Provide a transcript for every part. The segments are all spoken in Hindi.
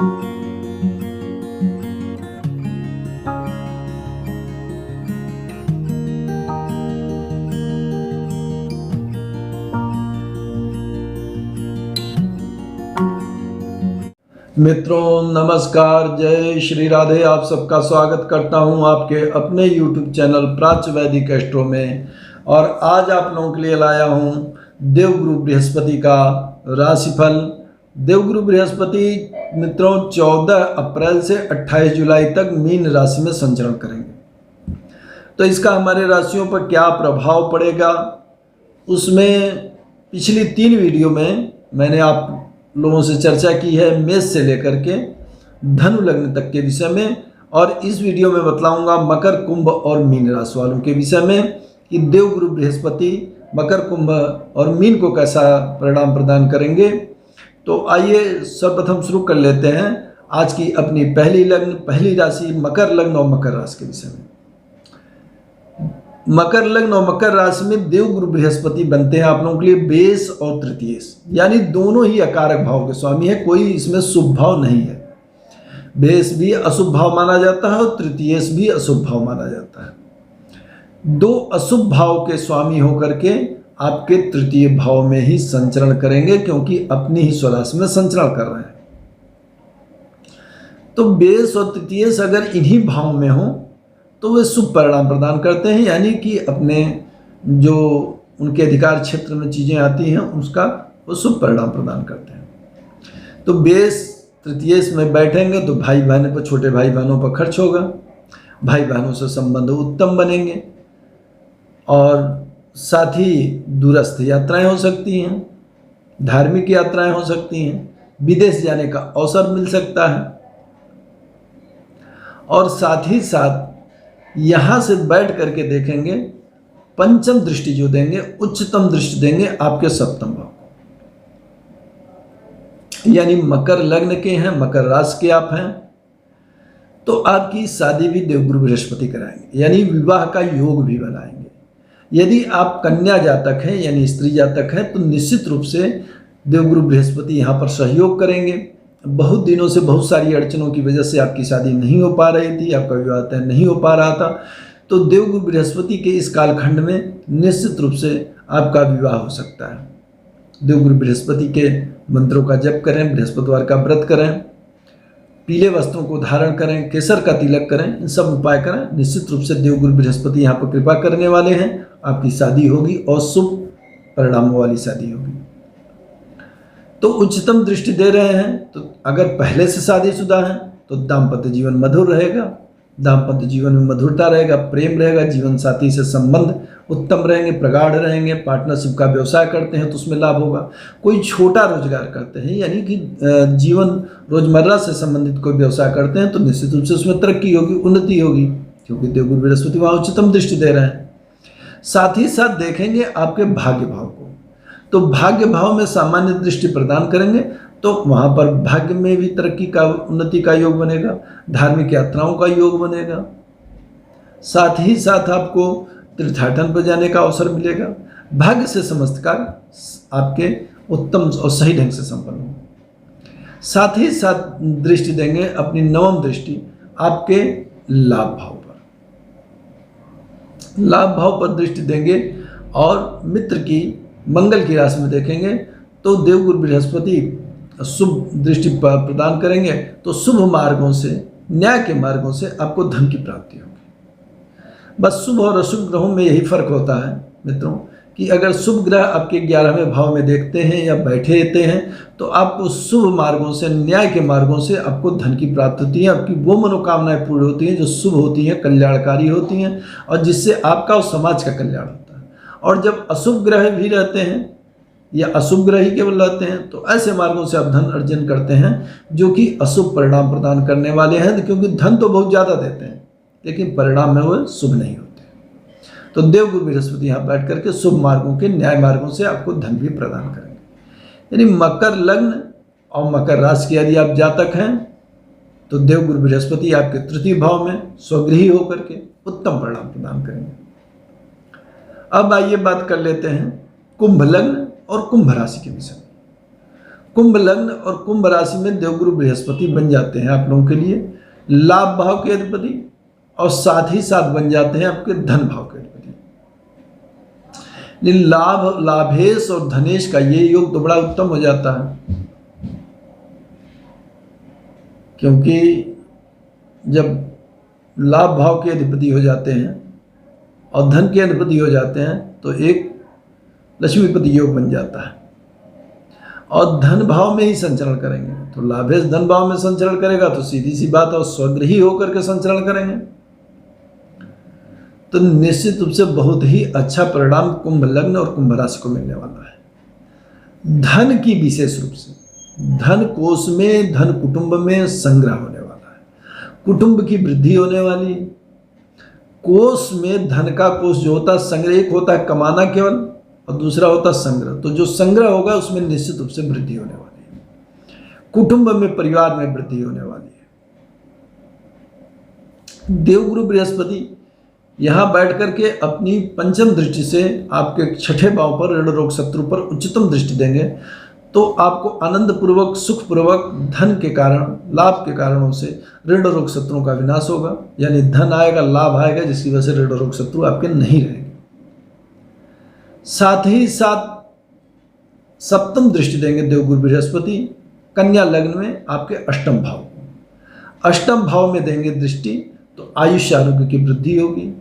मित्रों नमस्कार, जय श्री राधे। आप सबका स्वागत करता हूं आपके अपने YouTube चैनल प्राच्य वैदिक एस्ट्रो में। और आज आप लोगों के लिए लाया हूं देवगुरु बृहस्पति का राशिफल। देवगुरु बृहस्पति मित्रों 14 अप्रैल से 28 जुलाई तक मीन राशि में संचरण करेंगे। तो इसका हमारे राशियों पर क्या प्रभाव पड़ेगा, उसमें पिछली 3 वीडियो में मैंने आप लोगों से चर्चा की है मेष से लेकर के धनु लग्न तक के विषय में। और इस वीडियो में बतलाऊंगा मकर, कुंभ और मीन राशि वालों के विषय में कि देवगुरु बृहस्पति मकर, कुंभ और मीन को कैसा परिणाम प्रदान करेंगे। तो आइए सर्वप्रथम शुरू कर लेते हैं आज की अपनी पहली राशि मकर लग्न और मकर राशि के विषय में। मकर लग्न और मकर राशि में देवगुरु बृहस्पति बनते हैं आप लोगों के लिए बेस और तृतीयेश, यानी दोनों ही अकारक भाव के स्वामी है। कोई इसमें शुभ भाव नहीं है। बेस भी अशुभ भाव माना जाता है और तृतीयेश भी अशुभ भाव माना जाता है। 2 अशुभ भाव के स्वामी होकर के आपके तृतीय भाव में ही संचरण करेंगे, क्योंकि अपनी ही स्वराशि में संचरण कर रहे हैं। तो बेस और तृतीयेश अगर इन्हीं भाव में हो तो वे शुभ परिणाम प्रदान करते हैं, यानी कि अपने जो उनके अधिकार क्षेत्र में चीज़ें आती हैं उसका वो शुभ परिणाम प्रदान करते हैं। तो बेस तृतीयेश में बैठेंगे तो भाई बहनों पर, छोटे भाई बहनों पर खर्च होगा, भाई बहनों से संबंध उत्तम बनेंगे और साथ ही दूरस्थ यात्राएं हो सकती हैं, धार्मिक यात्राएं हो सकती हैं, विदेश जाने का अवसर मिल सकता है। और साथ ही साथ यहाँ से बैठ करके देखेंगे पंचम दृष्टि जो देंगे, उच्चतम दृष्टि देंगे आपके सप्तम भाव को, यानी मकर लग्न के हैं, मकर राशि के आप हैं, तो आपकी शादी भी देवगुरु बृहस्पति कराएंगे, यानी विवाह का योग भी बनाएंगे। यदि आप कन्या जातक हैं यानी स्त्री जातक हैं तो निश्चित रूप से देवगुरु बृहस्पति यहाँ पर सहयोग करेंगे। बहुत दिनों से बहुत सारी अड़चनों की वजह से आपकी शादी नहीं हो पा रही थी, आपका विवाह तय नहीं हो पा रहा था, तो देवगुरु बृहस्पति के इस कालखंड में निश्चित रूप से आपका विवाह हो सकता है। देवगुरु बृहस्पति के मंत्रों का जप करें, बृहस्पतिवार का व्रत करें, पीले वस्त्रों को धारण करें, केसर का तिलक करें, इन सब उपाय करें। निश्चित रूप से देवगुरु बृहस्पति यहाँ पर कृपा करने वाले हैं, आपकी शादी होगी और शुभ परिणामों वाली शादी होगी। तो उच्चतम दृष्टि दे रहे हैं, तो अगर पहले से शादीशुदा हैं तो दाम्पत्य जीवन मधुर रहेगा, दाम्पत्य जीवन में मधुरता रहेगा, प्रेम रहेगा, जीवन साथी से संबंध उत्तम रहेंगे, प्रगाढ़ रहेंगे। पार्टनरशिप का व्यवसाय करते हैं तो उसमें लाभ होगा। कोई छोटा रोजगार करते हैं यानी कि जीवन रोजमर्रा से संबंधित कोई व्यवसाय करते हैं तो निश्चित रूप से उसमें तरक्की होगी, उन्नति होगी, क्योंकि देवगुरु बृहस्पति वहाँ उच्चतम दृष्टि दे रहे हैं। साथ ही साथ देखेंगे आपके भाग्य भाव को, तो भाग्य भाव में सामान्य दृष्टि प्रदान करेंगे तो वहाँ पर भाग्य में भी तरक्की का, उन्नति का योग बनेगा, धार्मिक यात्राओं का योग बनेगा। साथ ही साथ आपको तीर्थाटन पर जाने का अवसर मिलेगा। भाग्य से समस्त कार्य आपके उत्तम और सही ढंग से संपन्न हो। साथ ही साथ दृष्टि देंगे अपनी नवम दृष्टि आपके लाभ भाव पर, लाभ भाव पर दृष्टि देंगे और मित्र की, मंगल की राशि में देखेंगे तो देवगुरु बृहस्पति शुभ दृष्टि प्रदान करेंगे, तो शुभ मार्गों से, न्याय के मार्गों से आपको धन की प्राप्ति होगी। बस शुभ और अशुभ ग्रहों में यही फर्क होता है मित्रों कि अगर शुभ ग्रह आपके 11वें भाव में देखते हैं या बैठे रहते हैं तो आपको शुभ मार्गों से, न्याय के मार्गों से आपको धन की प्राप्ति होती है। आपकी वो मनोकामनाएं पूरी होती हैं जो शुभ होती हैं, कल्याणकारी होती हैं और जिससे आपका और समाज का कल्याण होता है। और जब अशुभ ग्रह भी रहते हैं या अशुभ ग्रह ही केवल रहते हैं तो ऐसे मार्गों से आप धन अर्जन करते हैं जो कि अशुभ परिणाम प्रदान करने वाले हैं, क्योंकि धन तो बहुत ज़्यादा देते हैं लेकिन परिणाम में वो शुभ नहीं होते। तो देवगुरु बृहस्पति यहाँ बैठ करके शुभ मार्गों के, न्याय मार्गों से आपको धन भी प्रदान करेंगे। यानी मकर लग्न और मकर राशि के यदि आप जातक हैं तो देवगुरु बृहस्पति आपके तृतीय भाव में स्वगृही होकर के उत्तम परिणाम प्रदान करेंगे। अब आइए बात कर लेते हैं कुंभ लग्न और कुंभ राशि के विषय में। कुंभ लग्न और कुंभ राशि में देवगुरु बृहस्पति बन जाते हैं आप लोगों के लिए लाभ भाव के अधिपति, और साथ ही साथ बन जाते हैं आपके धन भाव के अधिपति। लाभ, लाभेश और धनेश का ये योग तो बड़ा उत्तम हो जाता है, क्योंकि जब लाभ भाव के अधिपति हो जाते हैं और धन के अधिपति हो जाते हैं तो एक लक्ष्मीपति योग बन जाता है, और धन भाव में ही संचरण करेंगे। तो लाभेश धन भाव में संचरण करेगा तो सीधी सी बात है स्वगृही होकर के संचरण करेंगे, तो निश्चित रूप से बहुत ही अच्छा परिणाम कुंभ लग्न और कुंभ राशि को मिलने वाला है। धन की विशेष रूप से धन कोष में, धन कुटुंब में संग्रह होने वाला है, कुटुंब की वृद्धि होने वाली है। कोष में धन का कोष जो होता है संग्रह, एक होता है कमाना केवल और दूसरा होता है संग्रह। तो जो संग्रह होगा उसमें निश्चित रूप से वृद्धि होने वाली है, कुटुंब में, परिवार में वृद्धि होने वाली है। देवगुरु बृहस्पति यहां बैठ करके अपनी पंचम दृष्टि से आपके छठे भाव पर, ऋण रोग शत्रु पर उच्चतम दृष्टि देंगे, तो आपको आनंद पूर्वक, सुख पूर्वक धन के कारण, लाभ के कारणों से ऋण रोग शत्रुओं का विनाश होगा, यानी धन आएगा, लाभ आएगा, जिसकी वजह से ऋण रोग शत्रु आपके नहीं रहेंगे। साथ ही साथ सप्तम दृष्टि देंगे देवगुरु बृहस्पति कन्या लग्न में आपके अष्टम भाव को। अष्टम भाव में देंगे दृष्टि तो आयुष्य आरोग्य की वृद्धि होगी,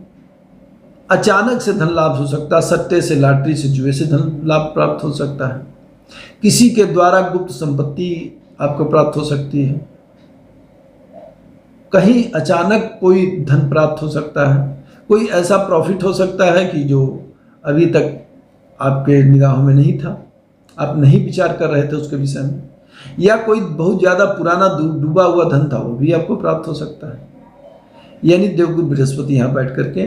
अचानक से धन लाभ हो सकता है, सट्टे से, लॉटरी से, जुए से धन लाभ प्राप्त हो सकता है, किसी के द्वारा गुप्त संपत्ति आपको प्राप्त हो सकती है, कहीं अचानक कोई धन प्राप्त हो सकता है, कोई ऐसा प्रॉफिट हो सकता है कि जो अभी तक आपके निगाहों में नहीं था, आप नहीं विचार कर रहे थे उसके विषय में, या कोई बहुत ज़्यादा पुराना डूबा हुआ धन था वो भी आपको प्राप्त हो सकता है। यानी देवगुरु बृहस्पति यहाँ बैठ करके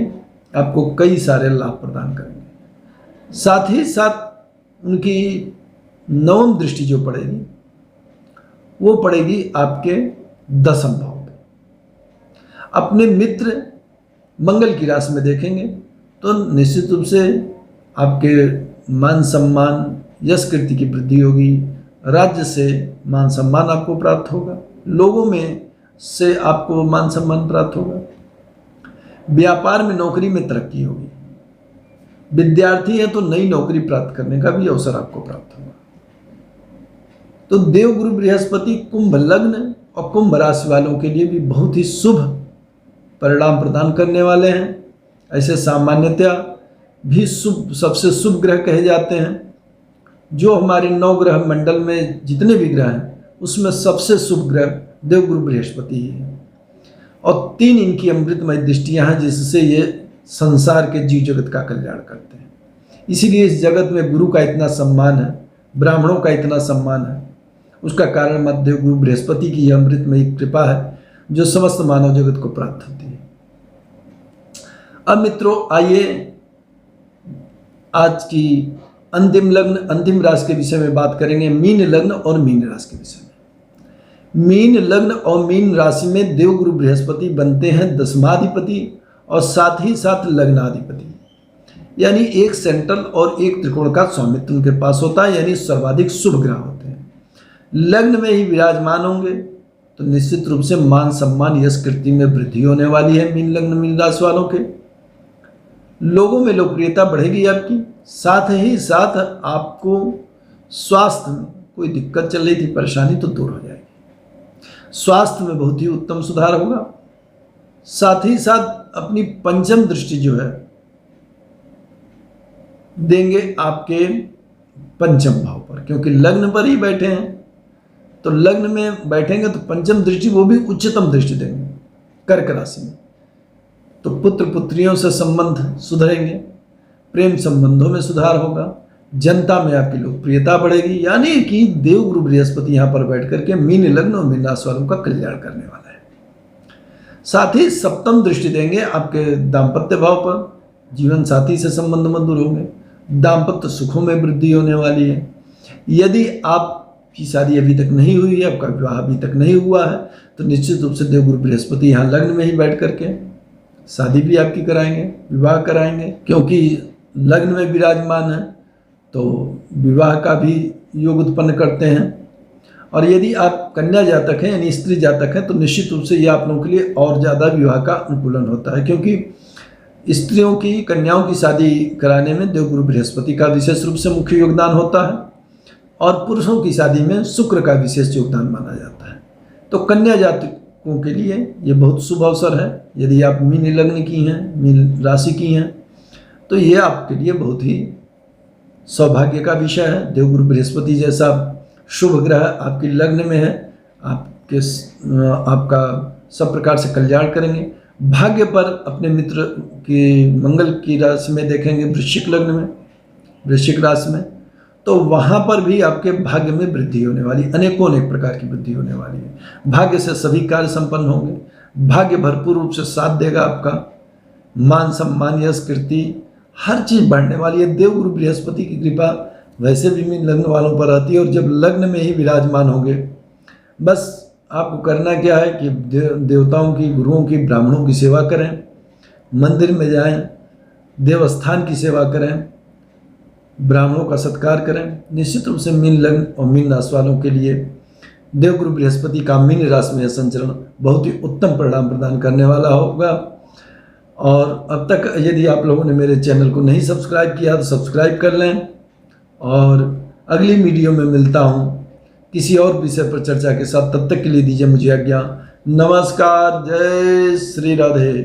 आपको कई सारे लाभ प्रदान करेंगे। साथ ही साथ उनकी नवम दृष्टि जो पड़ेगी वो पड़ेगी आपके दसम भाव पे। अपने मित्र मंगल की राशि में देखेंगे तो निश्चित रूप से आपके मान सम्मान, यश कीर्ति की वृद्धि होगी, राज्य से मान सम्मान आपको प्राप्त होगा, लोगों में से आपको मान सम्मान प्राप्त होगा, व्यापार में, नौकरी में तरक्की होगी, विद्यार्थी हैं तो नई नौकरी प्राप्त करने का भी अवसर आपको प्राप्त होगा। तो देवगुरु बृहस्पति कुंभ लग्न और कुंभ राशि वालों के लिए भी बहुत ही शुभ परिणाम प्रदान करने वाले हैं। ऐसे सामान्यतया भी शुभ, सबसे शुभ ग्रह कहे जाते हैं। जो हमारे 9 ग्रह मंडल में जितने भी ग्रह हैं उसमें सबसे शुभ ग्रह देवगुरु बृहस्पति ही है, और 3 इनकी अमृतमय दृष्टियां हैं जिससे ये संसार के जीव जगत का कल्याण करते हैं। इसीलिए इस जगत में गुरु का इतना सम्मान है, ब्राह्मणों का इतना सम्मान है, उसका कारण मत देवगुरु बृहस्पति की यह अमृतमय कृपा है जो समस्त मानव जगत को प्राप्त होती है। अब मित्रों आइए आज की अंतिम लग्न, अंतिम राशि के विषय में बात करेंगे, मीन लग्न और मीन राशि के विषय में। मीन लग्न और मीन राशि में देवगुरु बृहस्पति बनते हैं दशमाधिपति और साथ ही साथ लग्नाधिपति, यानी एक सेंट्रल और एक त्रिकोण का स्वामित्व उनके पास होता है, यानी सर्वाधिक शुभ ग्रह होते हैं। लग्न में ही विराजमान होंगे तो निश्चित रूप से मान सम्मान, यश कीर्ति में वृद्धि होने वाली है। मीन लग्न मीन राशि वालों के लोगों में लोकप्रियता बढ़ेगी आपकी। साथ ही साथ आपको स्वास्थ्य में कोई दिक्कत चल रही थी, परेशानी तो दूर हो जाएगी, स्वास्थ्य में बहुत ही उत्तम सुधार होगा। साथ ही साथ अपनी पंचम दृष्टि जो है देंगे आपके पंचम भाव पर, क्योंकि लग्न पर ही बैठे हैं तो लग्न में बैठेंगे तो पंचम दृष्टि वो भी उच्चतम दृष्टि देंगे कर्क राशि में। तो पुत्र पुत्रियों से संबंध सुधरेंगे, प्रेम संबंधों में सुधार होगा, जनता में आपकी लोकप्रियता बढ़ेगी। यानी कि देवगुरु बृहस्पति यहाँ पर बैठ करके मीन लग्न और मीन राशि वालों का कल्याण करने वाला है। साथ ही सप्तम दृष्टि देंगे आपके दाम्पत्य भाव पर, जीवन साथी से संबंध मधुर होंगे, दाम्पत्य सुखों में वृद्धि होने वाली है। यदि आपकी शादी अभी तक नहीं हुई है, आपका विवाह अभी तक नहीं हुआ है, तो निश्चित रूप से देवगुरु बृहस्पति यहाँ लग्न में ही बैठ करके शादी भी आपकी कराएंगे, विवाह कराएंगे, क्योंकि लग्न में विराजमान है तो विवाह का भी योग उत्पन्न करते हैं। और यदि आप कन्या जातक हैं यानी स्त्री जातक हैं तो निश्चित रूप से ये आप लोगों के लिए और ज़्यादा विवाह का अनुकूलन होता है, क्योंकि स्त्रियों की, कन्याओं की शादी कराने में देवगुरु बृहस्पति का विशेष रूप से मुख्य योगदान होता है और पुरुषों की शादी में शुक्र का विशेष योगदान माना जाता है। तो कन्या जातकों के लिए ये बहुत शुभ अवसर है। यदि आप मीन लग्न की हैं, मीन राशि की हैं, तो ये आपके लिए बहुत ही सौभाग्य का विषय है। देवगुरु बृहस्पति जैसा शुभ ग्रह आपके लग्न में है, आपका सब प्रकार से कल्याण करेंगे। भाग्य पर अपने मित्र की मंगल की राशि में देखेंगे, वृश्चिक लग्न में, वृश्चिक राशि में, तो वहाँ पर भी आपके भाग्य में वृद्धि होने वाली, अनेकों अनेक प्रकार की वृद्धि होने वाली है। भाग्य से सभी कार्य संपन्न होंगे, भाग्य भरपूर रूप से साथ देगा आपका, मान सम्मान यश कीर्ति हर चीज़ बढ़ने वाली है। देवगुरु बृहस्पति की कृपा वैसे भी मीन लग्न वालों पर आती है और जब लग्न में ही विराजमान होंगे, बस आपको करना क्या है कि देवताओं की, गुरुओं की, ब्राह्मणों की सेवा करें, मंदिर में जाएं, देवस्थान की सेवा करें, ब्राह्मणों का सत्कार करें। निश्चित रूप से मीन लग्न और मीन राशि वालों के लिए देवगुरु बृहस्पति का मीन राशि में संचरण बहुत ही उत्तम परिणाम प्रदान करने वाला होगा। और अब तक यदि आप लोगों ने मेरे चैनल को नहीं सब्सक्राइब किया तो सब्सक्राइब कर लें, और अगली वीडियो में मिलता हूँ किसी और विषय पर चर्चा के साथ। तब तक के लिए दीजिए मुझे आज्ञा। नमस्कार, जय श्री राधे।